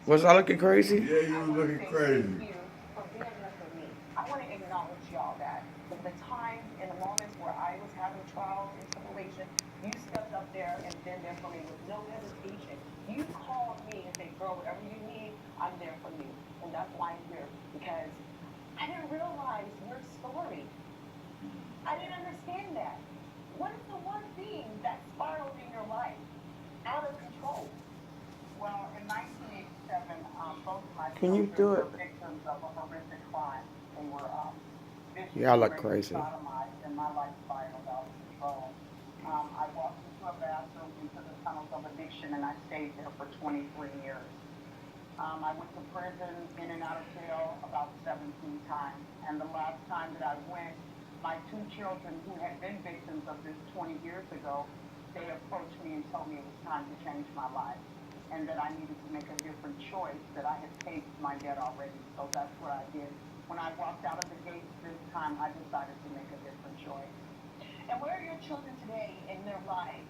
Was I looking crazy? Yeah, you was looking crazy. You for being there for me. I want to acknowledge y'all that the times and the moments where I was having trials and tribulation, you stepped up there and been there for me with no hesitation. You called me and said, girl, whatever you need, I'm there for you. And that's why I'm here, because I didn't realize your story. I didn't understand that. What is the one thing that spiraled in your life out of control? Well, in 1987, both of my Can you children do it? were victims of a horrific crime. They were Y'all visually look raped and crazy. sodomized, and my life spiraled out of control. I walked into a bathroom into the tunnels of addiction, and I stayed there for 23 years. I went to prison, in and out of jail about 17 times. And the last time that I went, my two children who had been victims of this 20 years ago, they approached me and told me it was time to change my life and that I needed to make a different choice, that I had paid my debt already. So that's what I did. When I walked out of the gates this time, I decided to make a different choice. And where are your children today in their lives?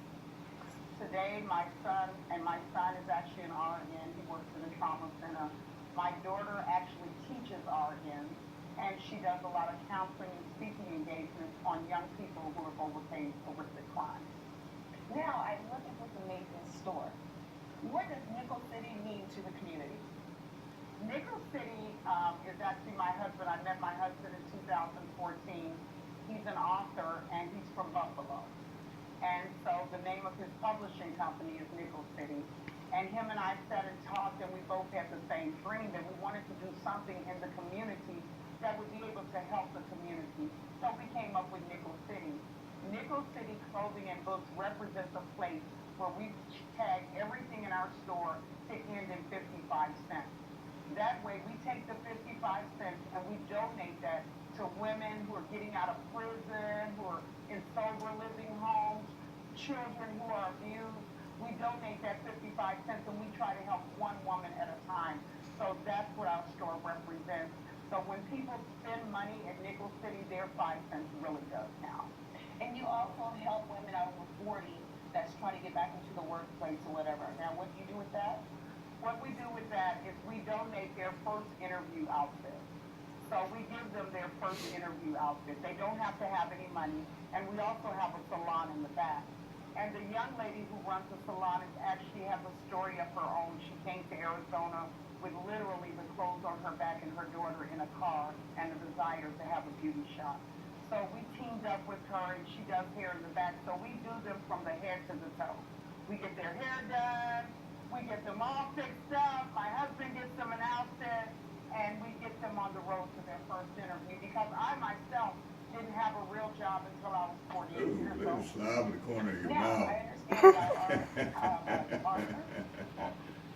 Today, my son is actually in Oregon. He works in a trauma center. My daughter actually teaches Oregon, and she does a lot of counseling and speaking engagements on young people who have overcame horrific crimes. Now, I look at this amazing store. What does Nickel City mean to the community? Nickel City is actually my husband. I met my husband in 2014. He's an author, and he's from Buffalo. And so the name of his publishing company is Nickel City. And him and I sat and talked, and we both had the same dream that we wanted to do something in the community that would be able to help the community. So we came up with Nickel City. Nickel City Clothing and Books represents a place where we tag everything in our store to end in 55 cents. That way, we take the 55 cents and we donate that to women who are getting out of prison, who are in sober living homes, children who are abused. We donate that 55 cents and we try to help one woman at a time. So that's what our store represents. So when people spend money at Nickel City, their 5 cents really does count. And you also help women over 40 that's trying to get back into the workplace or whatever. Now, what do you do with that? What we do with that is we donate their first interview outfit. So we give them their first interview outfit. They don't have to have any money. And we also have a salon in the back. And the young lady who runs the salon is actually has a story of her own. She came to Arizona with literally the clothes on her back and her daughter in a car and a desire to have a beauty shop. So we teamed up with her, and she does hair in the back. So we do them from the head to the toe. We get their hair done. We get them all fixed up. My husband gets them an outfit, and we get them on the road to their first interview, because I myself didn't have a real job until I was 48 Ooh, years look at old. the slob in the corner of your Now, mouth. I understand y'all are partners.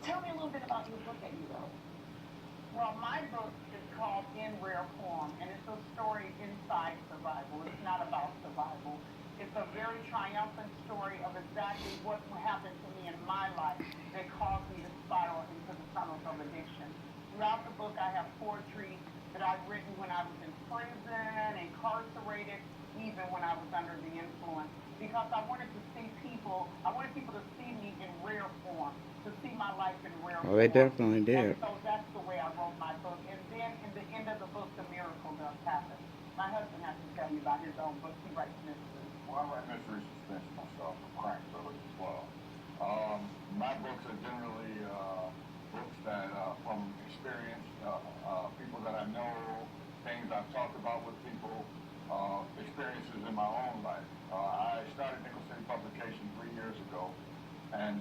Tell me a little bit about your book that you wrote. Well, my book is called In Rare Form, and it's a story inside survival. It's not about survival. It's a very triumphant story of exactly what happened to me in my life that caused me to spiral into the tunnels of addiction. Throughout the book, I have poetry that I've written when I was in prison, incarcerated, even when I was under the influence, because I wanted people to see me in rare form, to see my life in rare Oh, they form. definitely And did. so that's the way I wrote my book. And then in the end of the book, the miracle does happen. My husband has to tell you about his own book. He writes mysteries. Well, I write mystery suspense myself, from crime thrillers as well. My books are generally books that from experience, people that I know, things I've talked about with people, experiences in my own life. I started Nickel City Publication 3 years ago, and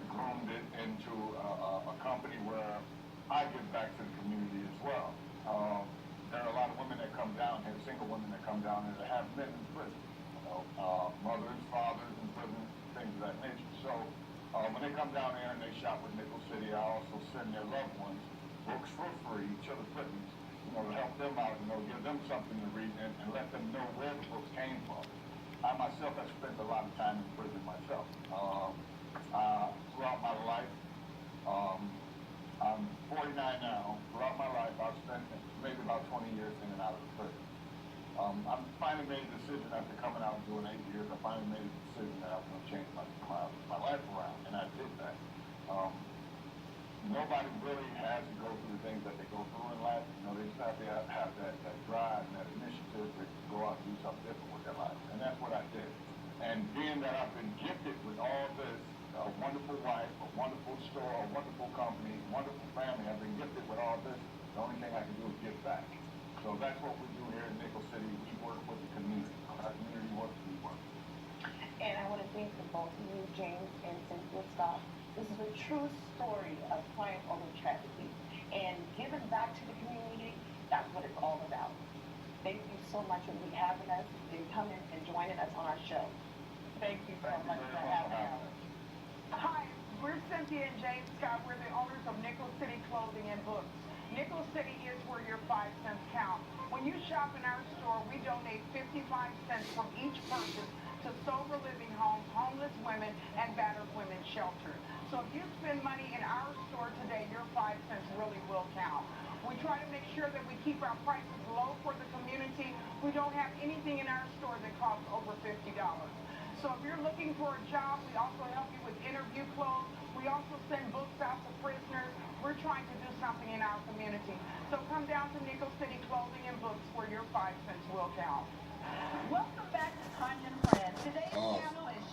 groomed it into a company where I give back to the community as well. There are a lot of women that come down here, single women that come down here that have men in prison, mothers, fathers in prison, things of that nature. So when they come down here and they shop with Nickel City, I also send their loved ones books for free, children's clippings, to help them out, give them something to read and let them know where the books came from. I myself have spent a lot of time in prison myself. Throughout my life, um, I'm 49 now. Throughout my life, I've spent maybe about 20 years in and out of the prison. I finally made a decision after coming out and doing 8 years. I finally made a decision that I was going to change my life around, and I did that. nobody really has to go through the things that they go through in life. You know, they just have to have that drive and that initiative to go out and do something different with their life. And that's what I did. And being that I've been gifted with all this, a wonderful wife, a wonderful store, a wonderful company, wonderful family, I've been gifted with all this, the only thing I can do is give back. So that's what we do here in Nickel City. We work with the community. Our community works, we work. And I want to thank the both of you, James and Cynthia Scott. This is a true story of triumph over tragedy. And giving back to the community, that's what it's all about. Thank you so much for having us and coming and joining us on our show. Thank you so Thank you much very for much having for us. having us. Hi, we're Cynthia and James Scott. We're the owners of Nickel City Clothing and Books. Nickel City is where your 5 cents count. When you shop in our store, we donate 55 cents from each purchase to Sober Living Homes, homeless women, and battered women's shelter. So if you spend money in our store today, your 5 cents really will count. We try to make sure that we keep our prices low for the community. We don't have anything in our store that costs over $50. So if you're looking for a job, we also help you with interview clothes. We also send books out to prisoners. We're trying to do something in our community. So come down to Nickel City Clothing and Books where your 5 cents will count. Welcome back to Tanya and Friends. Today's Oh. panel is